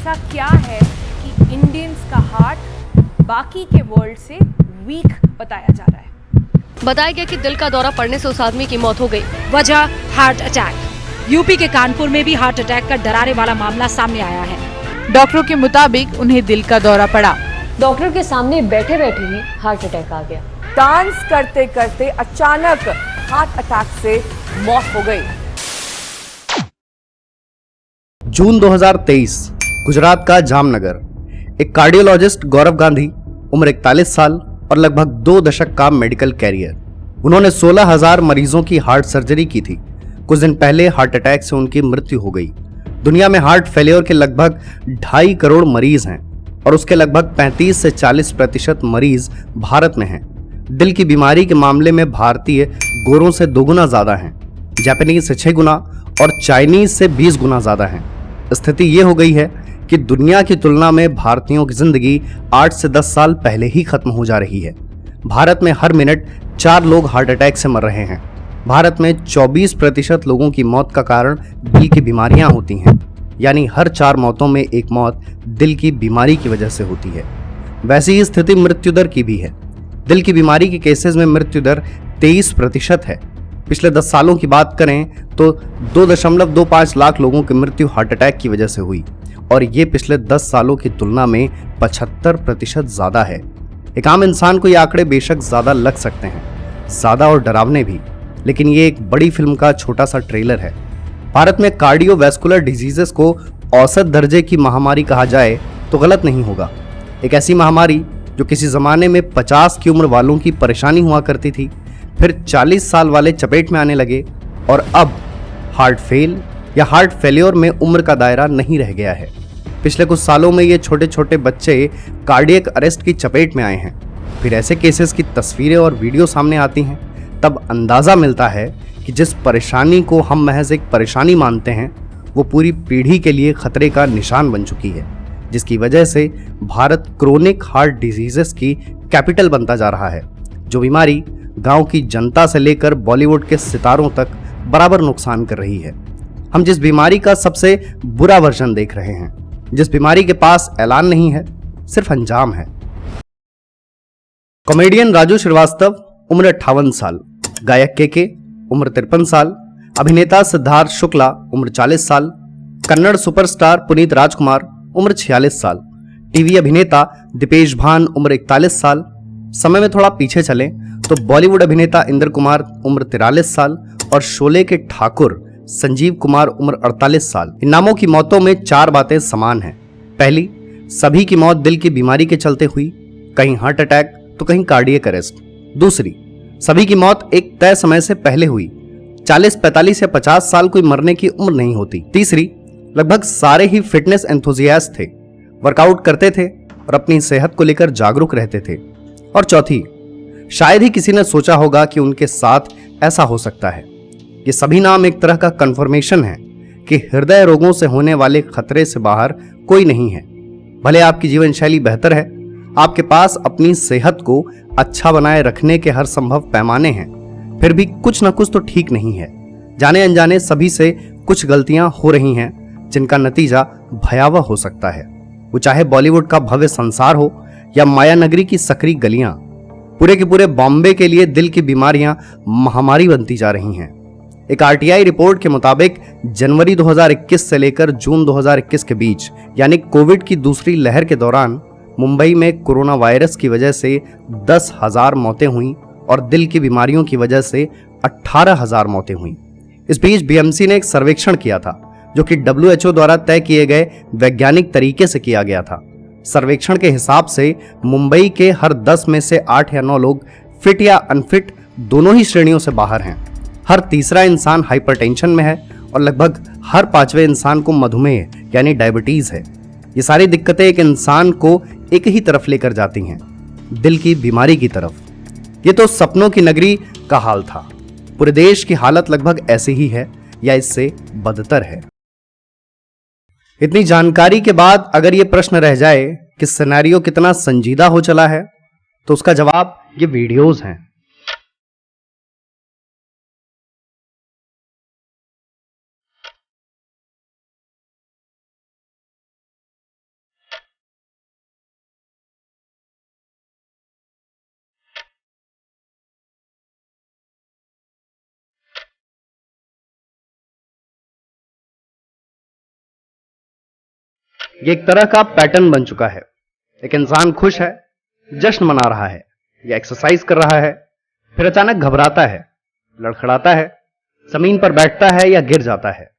ऐसा क्या है कि इंडियंस का हार्ट बाकी के वर्ल्ड से वीक बताया जा रहा है? बताया गया कि दिल का दौरा पड़ने से उस आदमी की मौत हो गई। वजह हार्ट अटैक। यूपी के कानपुर में भी हार्ट अटैक का डराने वाला मामला सामने आया है। डॉक्टरों के मुताबिक उन्हें दिल का दौरा पड़ा। डॉक्टर के सामने बैठे बैठे ही हार्ट अटैक आ गया। डांस करते करते अचानक हार्ट अटैक से मौत हो गई। जून 2023 गुजरात का जामनगर। एक कार्डियोलॉजिस्ट गौरव गांधी, उम्र 41 साल और लगभग 2 दशक का मेडिकल कैरियर। उन्होंने 16,000 मरीजों की हार्ट सर्जरी की थी। कुछ दिन पहले हार्ट अटैक से उनकी मृत्यु हो गई। दुनिया में हार्ट फेलियर के लगभग 2.5 करोड़ मरीज हैं और उसके लगभग 35 से 40% मरीज भारत में हैं। दिल की बीमारी के मामले में भारतीय गोरों से 2 गुना ज्यादा हैं, जापानीज से 6 गुना और चाइनीज से 20 गुना ज्यादा हैं। स्थिति ये हो गई है कि दुनिया की तुलना में भारतीयों की जिंदगी 8 से 10 साल पहले ही खत्म हो जा रही है। भारत में हर मिनट 4 लोग हार्ट अटैक से मर रहे हैं। भारत में 24% लोगों की मौत का कारण दिल की बीमारियां होती हैं, यानी हर 4 मौतों में एक मौत दिल की बीमारी की वजह से होती है। वैसी ही स्थिति मृत्यु दर की भी है। दिल की बीमारी के केसेस में मृत्यु दर 23% है। पिछले 10 सालों की बात करें तो 2.25 लाख लोगों की मृत्यु हार्ट अटैक की वजह से हुई और ये पिछले 10 सालों की तुलना में 75% ज्यादा है। एक आम इंसान को ये आंकड़े बेशक ज्यादा लग सकते हैं, ज्यादा और डरावने भी, लेकिन ये एक बड़ी फिल्म का छोटा सा ट्रेलर है। भारत में कार्डियोवैस्कुलर डिजीजेस को औसत दर्जे की महामारी कहा जाए तो गलत नहीं होगा। एक ऐसी महामारी जो किसी जमाने में 50 की उम्र वालों की परेशानी हुआ करती थी, फिर 40 साल वाले चपेट में आने लगे और अब हार्ट फेल या हार्ट फेलियर में उम्र का दायरा नहीं रह गया है। पिछले कुछ सालों में ये छोटे छोटे बच्चे कार्डियक अरेस्ट की चपेट में आए हैं। फिर ऐसे केसेस की तस्वीरें और वीडियो सामने आती हैं, तब अंदाजा मिलता है कि जिस परेशानी को हम महज एक परेशानी मानते हैं वो पूरी पीढ़ी के लिए खतरे का निशान बन चुकी है, जिसकी वजह से भारत क्रोनिक हार्ट डिजीजेस की कैपिटल बनता जा रहा है। जो बीमारी गांव की जनता से लेकर बॉलीवुड के सितारों तक बराबर नुकसान कर रही है। हम जिस बीमारी का सबसे बुरा वर्जन देख रहे हैं, जिस बीमारी के पास ऐलान नहीं है, सिर्फ अंजाम है। कॉमेडियन राजू श्रीवास्तव, उम्र 58 साल, गायक के उम्र 53 साल, अभिनेता सिद्धार्थ शुक्ला, उम्र 40 साल, कन्नड़ सुपरस्टार पुनीत राजकुमार, उम्र 46 साल, टीवी अभिनेता दीपेश भान, उम्र 41 साल। समय में थोड़ा पीछे चलें तो बॉलीवुड अभिनेता इंद्र कुमार, उम्र 43 साल और शोले के ठाकुर संजीव कुमार, उम्र 48 साल। इन नामों की मौतों में 4 बातें समान हैं। पहली, सभी की मौत दिल की बीमारी के चलते हुई, कहीं हार्ट अटैक तो कहीं कार्डियक अरेस्ट। दूसरी, सभी की मौत एक तय समय से पहले हुई, 40, 45 या 50 साल कोई मरने की उम्र नहीं होती। तीसरी, लगभग सारे ही फिटनेस एंथुजियास्ट थे, वर्कआउट करते थे और अपनी सेहत को लेकर जागरूक रहते थे। और चौथी, शायद ही किसी ने सोचा होगा कि उनके साथ ऐसा हो सकता है। ये सभी नाम एक तरह का कंफर्मेशन है कि हृदय रोगों से होने वाले खतरे से बाहर कोई नहीं है। भले आपकी जीवन शैली बेहतर है, आपके पास अपनी सेहत को अच्छा बनाए रखने के हर संभव पैमाने हैं, फिर भी कुछ न कुछ तो ठीक नहीं है। जाने अनजाने सभी से कुछ गलतियां हो रही हैं जिनका नतीजा भयावह हो सकता है। वो चाहे बॉलीवुड का भव्य संसार हो या माया नगरी की सकरी गलियां, पूरे के पूरे बॉम्बे के लिए दिल की बीमारियां महामारी बनती जा रही हैं। एक आरटीआई रिपोर्ट के मुताबिक जनवरी 2021 से लेकर जून 2021 के बीच, यानी कोविड की दूसरी लहर के दौरान, मुंबई में कोरोना वायरस की वजह से 10,000 मौतें हुई और दिल की बीमारियों की वजह से 18,000 मौतें हुई। इस बीच बीएमसी ने एक सर्वेक्षण किया था जो कि WHO द्वारा तय किए गए वैज्ञानिक तरीके से किया गया था। सर्वेक्षण के हिसाब से मुंबई के हर 10 में से 8 या 9 लोग फिट या अनफिट दोनों ही श्रेणियों से बाहर हैं। हर तीसरा इंसान हाइपरटेंशन में है और लगभग हर 5वें इंसान को मधुमेह यानी डायबिटीज है। ये सारी दिक्कतें एक इंसान को एक ही तरफ लेकर जाती हैं, दिल की बीमारी की तरफ। ये तो सपनों की नगरी का हाल था। पूरे देश की हालत लगभग ऐसी ही है या इससे बदतर है। इतनी जानकारी के बाद अगर ये प्रश्न रह जाए कि सिनेरियो कितना संजीदा हो चला है, तो उसका जवाब ये वीडियोस हैं। ये एक तरह का पैटर्न बन चुका है। एक इंसान खुश है, जश्न मना रहा है या एक्सरसाइज कर रहा है, फिर अचानक घबराता है, लड़खड़ाता है, जमीन पर बैठता है या गिर जाता है।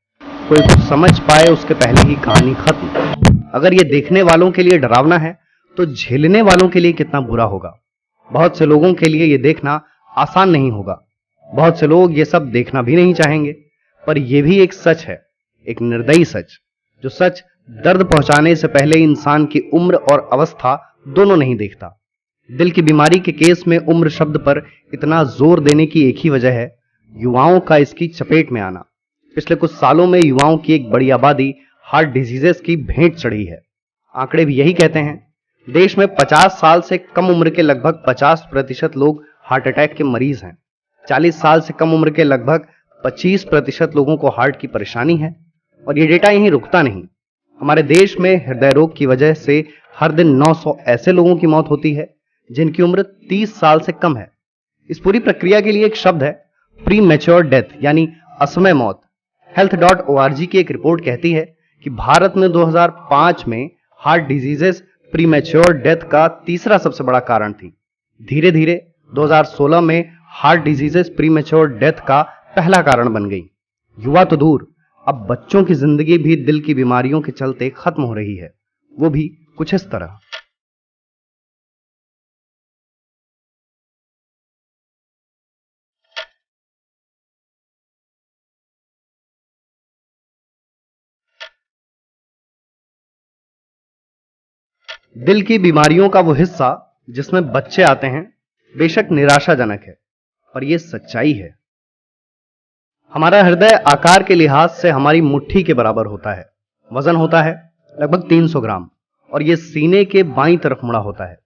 कोई कुछ समझ पाए उसके पहले ही कहानी खत्म। अगर ये देखने वालों के लिए डरावना है तो झेलने वालों के लिए कितना बुरा होगा। बहुत से लोगों के लिए ये देखना आसान नहीं होगा। बहुत से लोग ये सब देखना भी नहीं चाहेंगे, पर यह भी एक सच है, एक निर्दयी सच, जो सच दर्द पहुंचाने से पहले इंसान की उम्र और अवस्था दोनों नहीं देखता। दिल की बीमारी के केस में उम्र शब्द पर इतना जोर देने की एक ही वजह है, युवाओं का इसकी चपेट में आना। पिछले कुछ सालों में युवाओं की एक बड़ी आबादी हार्ट डिजीजेस की भेंट चढ़ी है। आंकड़े भी यही कहते हैं। देश में 50 साल से कम उम्र के लगभग 50% लोग हार्ट अटैक के मरीज हैं। 40 साल से कम उम्र के लगभग 25% लोगों को हार्ट की परेशानी है। और ये डेटा यहीं रुकता नहीं। हमारे देश में हृदय रोग की वजह से हर दिन 900 ऐसे लोगों की मौत होती है जिनकी उम्र 30 साल से कम है। इस पूरी प्रक्रिया के लिए एक शब्द है, प्री मैच्योर डेथ, यानी असमय मौत। health.org की एक रिपोर्ट कहती है कि भारत में 2005 में heart diseases pre mature death का तीसरा सबसे बड़ा कारण थी। धीरे धीरे 2016 में heart diseases pre mature death का पहला कारण बन गई। युवा तो दूर, अब बच्चों की जिंदगी भी दिल की बीमारियों के चलते खत्म हो रही है, वो भी कुछ इस तरह। दिल की बीमारियों का वो हिस्सा जिसमें बच्चे आते हैं बेशक निराशाजनक है, पर यह सच्चाई है। हमारा हृदय आकार के लिहाज से हमारी मुट्ठी के बराबर होता है। वजन होता है लगभग 300 ग्राम और यह सीने के बाईं तरफ मुड़ा होता है।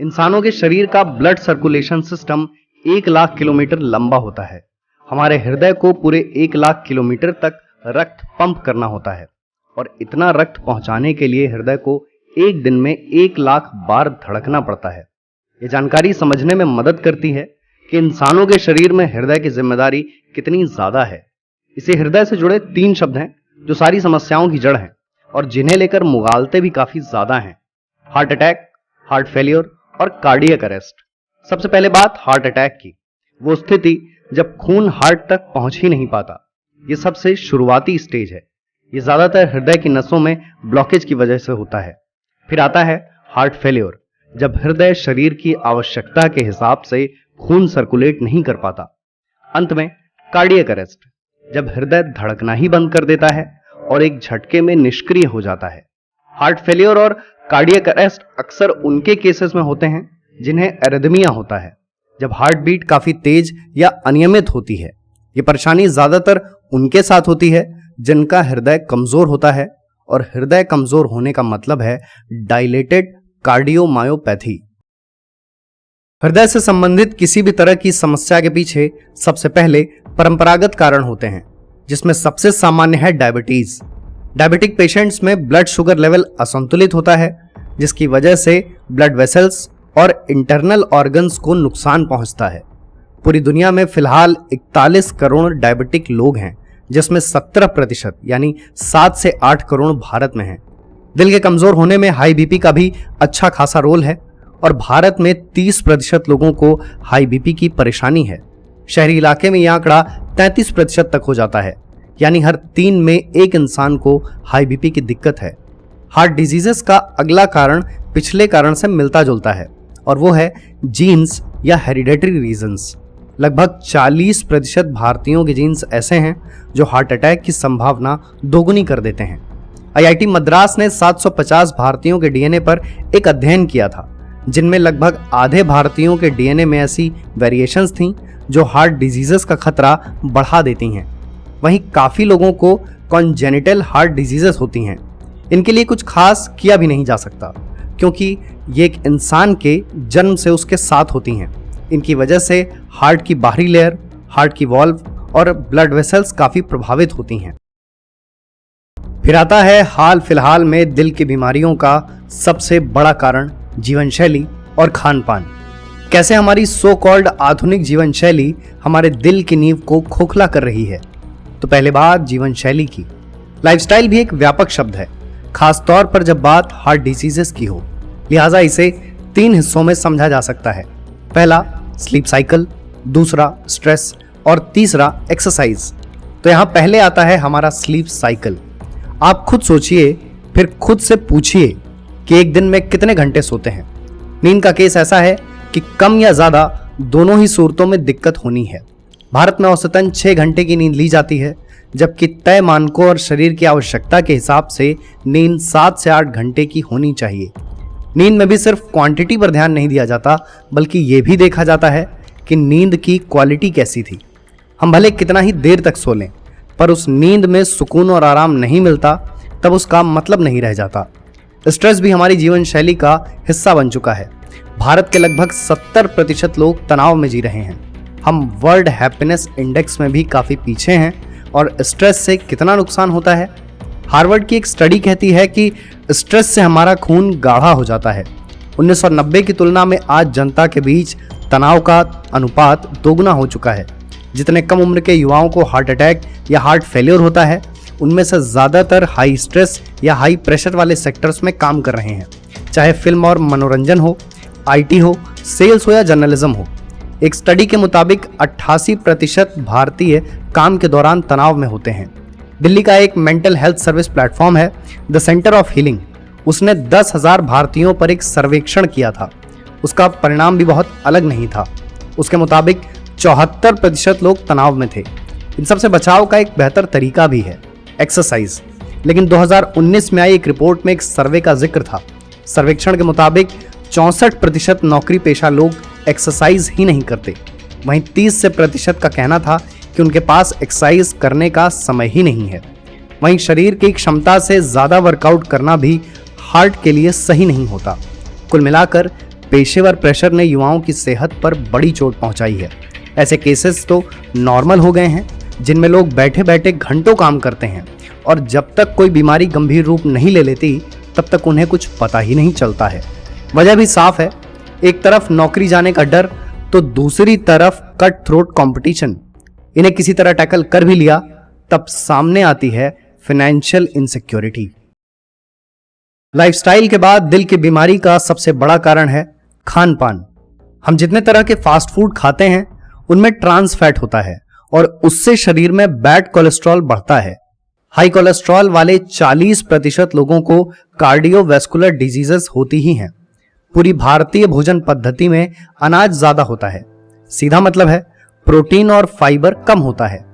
इंसानों के शरीर का blood circulation system 1 lakh kilometre लंबा होता है। हमारे हृदय को पूरे 1 लाख किलोमीटर तक रक्त पंप करना होता है और इतना रक्त पहुंचाने के लिए हृदय को एक दिन में 1 लाख बार धड़कना पड़ता है। यह जानकारी समझने में मदद करती है कि इंसानों के शरीर में हृदय की जिम्मेदारी कितनी ज्यादा है। इसे हृदय से जुड़े 3 शब्द हैं जो सारी समस्याओं की जड़ हैं और जिन्हें लेकर मुगालते भी काफी ज्यादा हैं। हार्ट अटैक, हार्ट फेलियर और कार्डियक अरेस्ट। सबसे पहले बात हार्ट अटैक की, वो स्थिति जब खून हार्ट तक पहुंच ही नहीं पाता। यह सबसे शुरुआती स्टेज है। यह ज्यादातर हृदय की नसों में ब्लॉकेज की वजह से होता है। फिर आता है हार्ट फेलियर, जब हृदय शरीर की आवश्यकता के हिसाब से खून सर्कुलेट नहीं कर पाता। अंत में कार्डियक अरेस्ट, जब हृदय धड़कना ही बंद कर देता है और एक झटके में निष्क्रिय हो जाता है। हार्ट फेलियर और कार्डियक अरेस्ट अक्सर उनके केसेस में होते हैं जिन्हें एरिथमिया होता है, जब हार्ट बीट काफी तेज या अनियमित होती है। ये परेशानी ज्यादातर उनके साथ होती है जिनका हृदय कमजोर होता है, और हृदय कमजोर होने का मतलब है डायलेटेड कार्डियोमायोपैथी। हृदय से संबंधित किसी भी तरह की समस्या के पीछे सबसे पहले परंपरागत कारण होते हैं, जिसमें सबसे सामान्य है डायबिटीज। डायबिटिक पेशेंट्स में ब्लड शुगर लेवल असंतुलित होता है, जिसकी वजह से ब्लड वेसल्स और इंटरनल ऑर्गन्स को नुकसान पहुंचता है। पूरी दुनिया में फिलहाल 41 करोड़ डायबिटिक लोग हैं, जिसमें 17% यानी 7 से 8 करोड़ भारत में हैं। दिल के कमजोर होने में हाई बीपी का भी अच्छा खासा रोल है और भारत में 30% लोगों को हाई बीपी की परेशानी है। शहरी इलाके में यह आंकड़ा 33% तक हो जाता है, यानी हर 3 में 1 इंसान को हाई बीपी की दिक्कत है। हार्ट डिजीजेस का अगला कारण पिछले कारण से मिलता जुलता है और वो है जीन्स या हेरिडेटरी रीजंस। लगभग 40% भारतीयों के जीन्स ऐसे हैं जो हार्ट अटैक की संभावना दोगुनी कर देते हैं। IIT मद्रास ने 750 भारतीयों के डीएनए पर एक अध्ययन किया था, जिनमें लगभग आधे भारतीयों के डीएनए में ऐसी वेरिएशंस थीं जो हार्ट डिजीजेस का खतरा बढ़ा देती हैं। वहीं काफ़ी लोगों को कॉन्जेनिटल हार्ट डिजीजेस होती हैं। इनके लिए कुछ खास किया भी नहीं जा सकता, क्योंकि ये एक इंसान के जन्म से उसके साथ होती हैं। इनकी वजह से हार्ट की बाहरी लेयर, हार्ट की वॉल्व और ब्लड वेसल्स काफ़ी प्रभावित होती हैं। फिर आता है हाल फिलहाल में दिल की बीमारियों का सबसे बड़ा कारण जीवन शैली और खान पान। कैसे हमारी सो कॉल्ड आधुनिक जीवन शैली हमारे दिल की नींव को खोखला कर रही है। तो पहले बात जीवन शैली की। लाइफस्टाइल भी एक व्यापक शब्द है। खासतौर पर जब बात हार्ट डिसीजेस की हो। लिहाजा इसे 3 हिस्सों में समझा जा सकता है। पहला स्लीप साइकिल, दूसरा स्ट्रेस और तीसरा एक्सरसाइज। तो यहाँ पहले आता है हमारा स्लीप साइकिल। आप खुद सोचिए, फिर खुद से पूछिए कि एक दिन में कितने घंटे सोते हैं। नींद का केस ऐसा है कि कम या ज्यादा दोनों ही सूरतों में दिक्कत होनी है। भारत में औसतन 6 घंटे की नींद ली जाती है, जबकि तय मानकों और शरीर की आवश्यकता के हिसाब से नींद 7 से 8 घंटे की होनी चाहिए। नींद में भी सिर्फ क्वांटिटी पर ध्यान नहीं दिया जाता, बल्कि ये भी देखा जाता है कि नींद की क्वालिटी कैसी थी। हम भले कितना ही देर तक सो लें, पर उस नींद में सुकून और आराम नहीं मिलता, तब उसका मतलब नहीं रह जाता। स्ट्रेस भी हमारी जीवन शैली का हिस्सा बन चुका है। भारत के लगभग 70% लोग तनाव में जी रहे हैं। हम वर्ल्ड हैप्पीनेस इंडेक्स में भी काफ़ी पीछे हैं। और स्ट्रेस से कितना नुकसान होता है? हार्वर्ड की एक स्टडी कहती है कि स्ट्रेस से हमारा खून गाढ़ा हो जाता है। 1990 की तुलना में आज जनता के बीच तनाव का अनुपात दोगुना हो चुका है। जितने कम उम्र के युवाओं को हार्ट अटैक या हार्ट फेलियर होता है, उनमें से ज़्यादातर हाई स्ट्रेस या हाई प्रेशर वाले सेक्टर्स में काम कर रहे हैं, चाहे फिल्म और मनोरंजन हो, IT हो, सेल्स हो या जर्नलिज्म हो। एक स्टडी के मुताबिक 88% भारतीय काम के दौरान तनाव में होते हैं। दिल्ली का एक मेंटल हेल्थ सर्विस प्लेटफॉर्म है द सेंटर ऑफ हीलिंग। उसने 10,000 भारतीयों पर एक सर्वेक्षण किया था। उसका परिणाम भी बहुत अलग नहीं था। उसके मुताबिक 74% लोग तनाव में थे। इन सबसे बचाव का एक बेहतर तरीका भी है, एक्सरसाइज। लेकिन 2019 में आई एक रिपोर्ट में एक सर्वे का जिक्र था। सर्वेक्षण के मुताबिक 64% नौकरी पेशा लोग एक्सरसाइज ही नहीं करते। वहीं 30% का कहना था कि उनके पास एक्सरसाइज करने का समय ही नहीं है। वहीं शरीर की क्षमता से ज़्यादा वर्कआउट करना भी हार्ट के लिए सही नहीं होता। कुल मिलाकर पेशेवर प्रेशर ने युवाओं की सेहत पर बड़ी चोट पहुंचाई है। ऐसे केसेस तो नॉर्मल हो गए हैं, जिनमें लोग बैठे बैठे घंटों काम करते हैं और जब तक कोई बीमारी गंभीर रूप नहीं ले लेती, तब तक उन्हें कुछ पता ही नहीं चलता है। वजह भी साफ है, एक तरफ नौकरी जाने का डर, तो दूसरी तरफ कट थ्रोट कंपटीशन। इन्हें किसी तरह टैकल कर भी लिया, तब सामने आती है फाइनेंशियल इनसिक्योरिटी। लाइफस्टाइल के बाद दिल की बीमारी का सबसे बड़ा कारण है खान पान। हम जितने तरह के फास्ट फूड खाते हैं, उनमें ट्रांस फैट होता है और उससे शरीर में बैड कोलेस्ट्रॉल बढ़ता है। हाई कोलेस्ट्रॉल वाले 40% लोगों को कार्डियोवैस्कुलर डिजीजेस होती ही हैं। पूरी भारतीय भोजन पद्धति में अनाज ज्यादा होता है, सीधा मतलब है प्रोटीन और फाइबर कम होता है।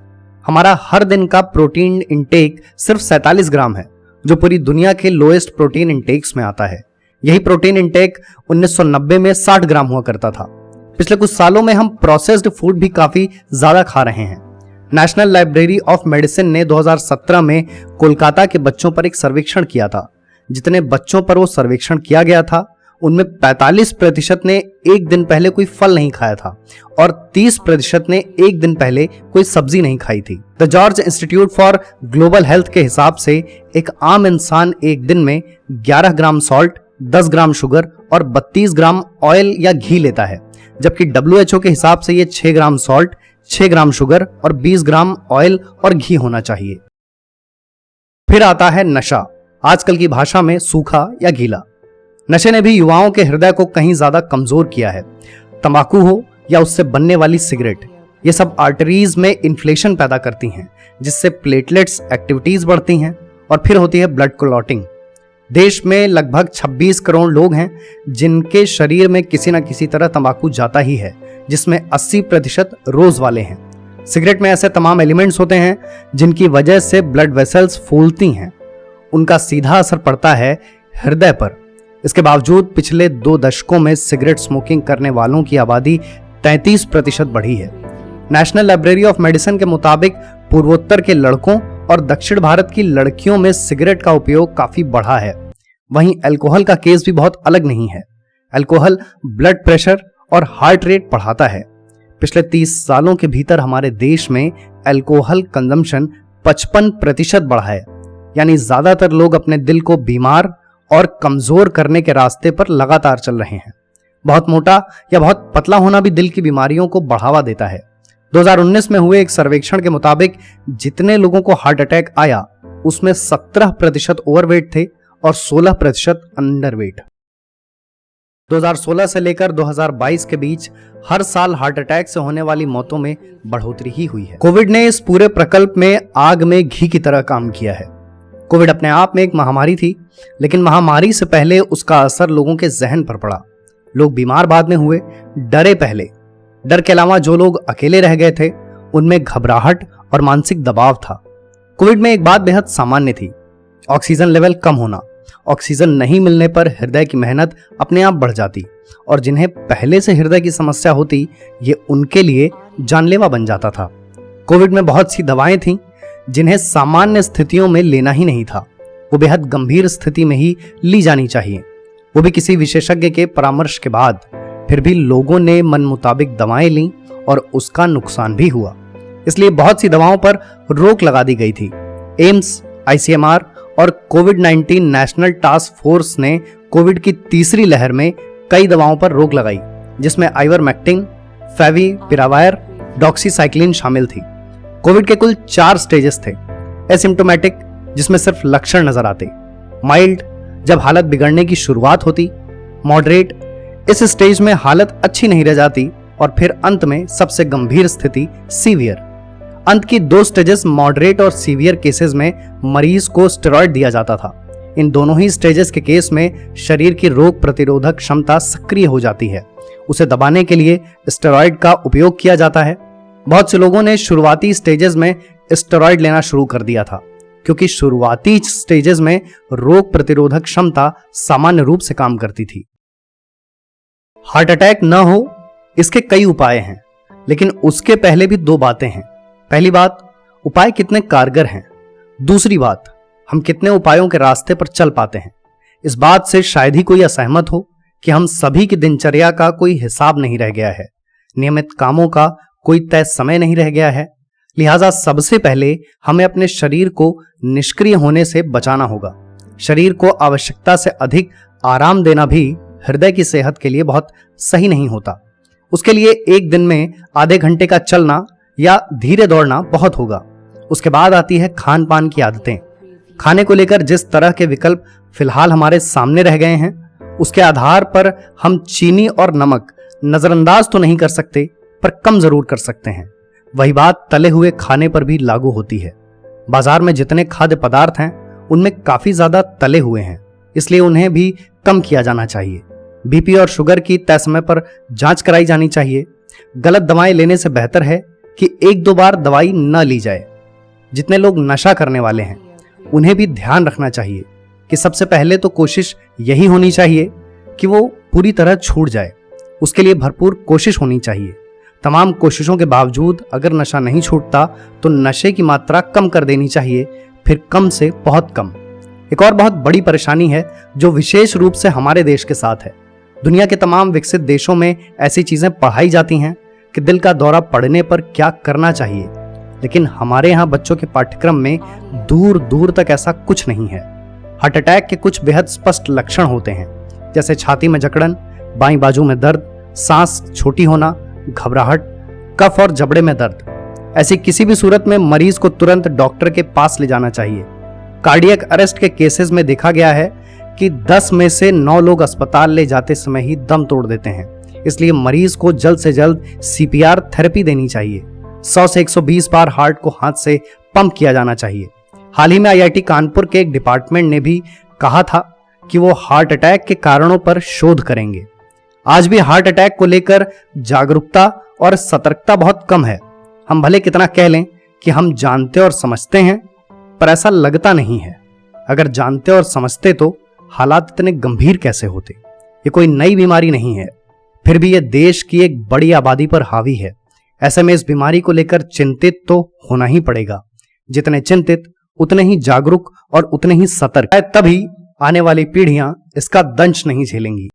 हमारा हर दिन का प्रोटीन इंटेक सिर्फ 47 ग्राम है, जो पूरी दुनिया के लोएस्ट प्रोटीन इंटेक्स में आता है। यही प्रोटीन इंटेक 1990 में 60 ग्राम हुआ करता था। पिछले कुछ सालों में हम प्रोसेस्ड फूड भी काफी ज्यादा खा रहे हैं। नेशनल लाइब्रेरी ऑफ मेडिसिन ने 2017 में कोलकाता के बच्चों पर एक सर्वेक्षण किया था। जितने बच्चों पर वो सर्वेक्षण किया गया था, उनमें 45% ने एक दिन पहले कोई फल नहीं खाया था और 30% ने एक दिन पहले कोई सब्जी नहीं खाई थी। The George institute for global health के हिसाब से एक आम इंसान एक दिन में 11 ग्राम सॉल्ट, 10 ग्राम शुगर और 32 ग्राम ऑयल या घी लेता है, जबकि WHO के हिसाब से ये 6 ग्राम सॉल्ट, 6 ग्राम शुगर और 20 ग्राम ऑयल और घी होना चाहिए। फिर आता है नशा, आजकल की भाषा में सूखा या गीला। नशे ने भी युवाओं के हृदय को कहीं ज्यादा कमजोर किया है। तंबाकू हो या उससे बनने वाली सिगरेट, ये सब आर्टरीज में इन्फ्लेशन पैदा करती हैं, जिससे प्लेटलेट्स एक्टिविटीज बढ़ती हैं और फिर होती है ब्लड क्लॉटिंग। देश में लगभग 26 करोड़ लोग हैं जिनके शरीर में किसी न किसी तरह तंबाकू जाता ही है, जिसमें 80% रोज वाले हैं। सिगरेट में ऐसे तमाम एलिमेंट्स होते हैं जिनकी वजह से ब्लड वेसल्स फूलती हैं। उनका सीधा असर पड़ता है हृदय पर। इसके बावजूद पिछले 2 दशकों में सिगरेट स्मोकिंग करने वालों की आबादी 33% बढ़ी है। नेशनल लाइब्रेरी ऑफ मेडिसिन के मुताबिक पूर्वोत्तर के लड़कों और दक्षिण भारत की लड़कियों में सिगरेट का उपयोग काफी बढ़ा है। वहीं अल्कोहल का केस भी बहुत अलग नहीं है। अल्कोहल ब्लड प्रेशर और हार्ट रेट बढ़ाता है। पिछले 30 सालों के भीतर हमारे देश में अल्कोहल कंजम्पशन 55% बढ़ा है। यानी ज्यादातर लोग अपने दिल को बीमार और कमजोर करने के रास्ते पर लगातार चल रहे हैं। बहुत मोटा या बहुत पतला होना भी दिल की बीमारियों को बढ़ावा देता है। 2019 में हुए एक सर्वेक्षण के मुताबिक जितने लोगों को हार्ट अटैक आया, उसमें 17% ओवरवेट थे और 16% अंडरवेट। 2016 से लेकर 2022 के बीच हर साल हार्ट अटैक से होने वाली मौतों में बढ़ोतरी ही हुई है। कोविड ने इस पूरे प्रकल्प में आग में घी की तरह काम किया है। कोविड अपने आप में एक महामारी थी, लेकिन महामारी से पहले उसका असर लोगों के जहन पर पड़ा। लोग बीमार बाद में हुए, डरे पहले। डर के अलावा जो लोग अकेले रह गए थे उनमें घबराहट और मानसिक दबाव था। कोविड में एक बात बेहद सामान्य थी, ऑक्सीजन लेवल कम होना। ऑक्सीजन नहीं मिलने पर हृदय की मेहनत अपने आप बढ़ जाती और जिन्हें पहले से हृदय की समस्या होती, ये उनके लिए जानलेवा बन जाता था। कोविड में बहुत सी दवाएं थीं जिन्हें सामान्य स्थितियों में लेना ही नहीं था, वो बेहद गंभीर स्थिति में ही ली जानी चाहिए, वो भी किसी विशेषज्ञ के परामर्श के बाद। फिर भी लोगों ने मन मुताबिक दवाएं लीं और उसका नुकसान भी हुआ। इसलिए बहुत सी दवाओं पर रोक लगा दी गई थी। एम्स, ICMR और कोविड-19 नेशनल टास्क फोर्स ने कोविड की तीसरी लहर में कई दवाओं पर रोक लगाई, जिसमें आइवरमेक्टिन, फेविपिरावायर, डॉक्सीसाइक्लिन शामिल थी। कोविड के कुल 4 स्टेजेस थे। एसिम्प्टोमेटिक, जिसमें सिर्फ लक्षण नजर आते, माइल्ड, जब हालत बिगड़ने की शुरुआत होती, मॉडरेट, इस स्टेज में हालत अच्छी नहीं रह जाती, और फिर अंत में सबसे गंभीर स्थिति सीवियर। अंत की 2 स्टेजेस मॉडरेट और सीवियर केसेस में मरीज को स्टेरॉइड दिया जाता था। इन दोनों ही स्टेजेस के केस में शरीर की रोग प्रतिरोधक क्षमता सक्रिय हो जाती है। उसे दबाने के लिए स्टेरॉइड का उपयोग किया जाता है। बहुत से लोगों ने शुरुआती स्टेजेस में स्टेरॉइड लेना शुरू कर दिया था, क्योंकि शुरुआती स्टेजेस में रोग प्रतिरोधक क्षमता सामान्य रूप से काम करती थी। हार्ट अटैक न हो, इसके कई उपाय हैं, लेकिन उसके पहले भी 2 बातें हैं। पहली बात, उपाय कितने कारगर हैं। दूसरी बात, हम कितने उपायों के रास्ते पर चल पाते हैं। इस बात से शायद ही कोई असहमत हो कि हम सभी की दिनचर्या का कोई हिसाब नहीं रह गया है, नियमित कामों का कोई तय समय नहीं रह गया है। लिहाजा सबसे पहले हमें अपने शरीर को निष्क्रिय होने से बचाना होगा। शरीर को आवश्यकता से अधिक आराम देना भी हृदय की सेहत के लिए बहुत सही नहीं होता। उसके लिए एक दिन में आधे घंटे का चलना या धीरे दौड़ना बहुत होगा। उसके बाद आती है खान पान की आदतें। खाने को लेकर जिस तरह के विकल्प फिलहाल हमारे सामने रह गए हैं, उसके आधार पर हम चीनी और नमक नजरअंदाज तो नहीं कर सकते, पर कम जरूर कर सकते हैं। वही बात तले हुए खाने पर भी लागू होती है। बाजार में जितने खाद्य पदार्थ हैं उनमें काफी ज्यादा तले हुए हैं, इसलिए उन्हें भी कम किया जाना चाहिए। बीपी और शुगर की तय समय पर जांच कराई जानी चाहिए। गलत दवाएं लेने से बेहतर है कि 1-2 बार दवाई न ली जाए। जितने लोग नशा करने वाले हैं उन्हें भी ध्यान रखना चाहिए कि सबसे पहले तो कोशिश यही होनी चाहिए कि वो पूरी तरह छूट जाए। उसके लिए भरपूर कोशिश होनी चाहिए। तमाम कोशिशों के बावजूद अगर नशा नहीं छूटता तो नशे की मात्रा कम कर देनी चाहिए, फिर कम से बहुत कम। एक और बहुत बड़ी परेशानी है जो विशेष रूप से हमारे देश के साथ है। दुनिया के तमाम विकसित देशों में ऐसी चीजें पढ़ाई जाती हैं कि दिल का दौरा पड़ने पर क्या करना चाहिए, लेकिन हमारे यहाँ बच्चों के पाठ्यक्रम में दूर दूर तक ऐसा कुछ नहीं है। हार्ट अटैक के कुछ बेहद स्पष्ट लक्षण होते हैं, जैसे छाती में जकड़न, बाईं बाजू में दर्द, सांस छोटी होना, घबराहट, कफ और जबड़े में दर्द। ऐसी किसी भी सूरत में मरीज को तुरंत डॉक्टर के पास ले जाना चाहिए। कार्डियक अरेस्ट के केसेस में देखा गया है कि 10 में से 9 लोग अस्पताल ले जाते समय ही दम तोड़ देते हैं। इसलिए मरीज को जल्द से जल्द CPR थेरेपी देनी चाहिए। 100 से 120 बार हार्ट को हाथ से पंप किया जाना चाहिए। हाल ही में IIT कानपुर के एक डिपार्टमेंट ने भी कहा था कि वो हार्ट अटैक के कारणों पर शोध करेंगे। आज भी हार्ट अटैक को लेकर जागरूकता और सतर्कता बहुत कम है। हम भले कितना कह लें कि हम जानते और समझते हैं, पर ऐसा लगता नहीं है। अगर जानते और समझते तो हालात इतने गंभीर कैसे होते। ये कोई नई बीमारी नहीं है, फिर भी ये देश की एक बड़ी आबादी पर हावी है। ऐसे में इस बीमारी को लेकर चिंतित तो होना ही पड़ेगा। जितने चिंतित उतने ही जागरूक और उतने ही सतर्क, तभी आने वाली पीढ़ियां इसका दंश नहीं झेलेंगी।